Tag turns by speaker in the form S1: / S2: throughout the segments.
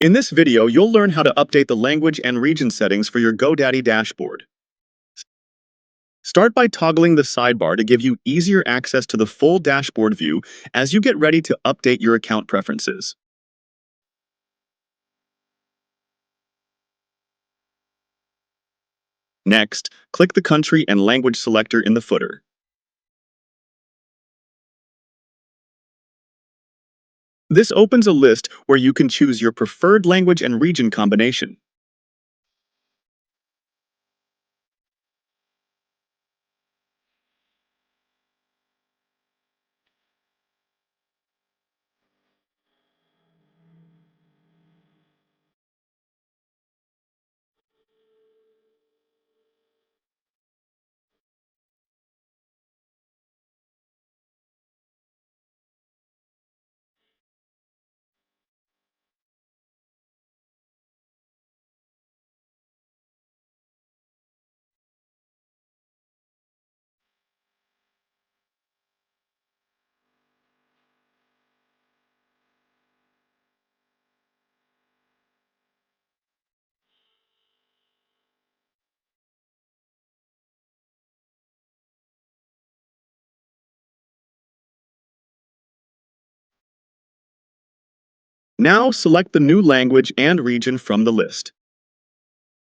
S1: In this video, you'll learn how to update the language and region settings for your GoDaddy dashboard. Start by toggling the sidebar to give you easier access to the full dashboard view as you get ready to update your account preferences. Next, click the country and language selector in the footer. This opens a list where you can choose your preferred language and region combination. Now select the new language and region from the list.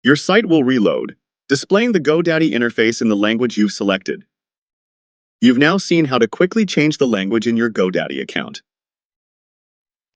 S1: Your site will reload, displaying the GoDaddy interface in the language you've selected. You've now seen how to quickly change the language in your GoDaddy account.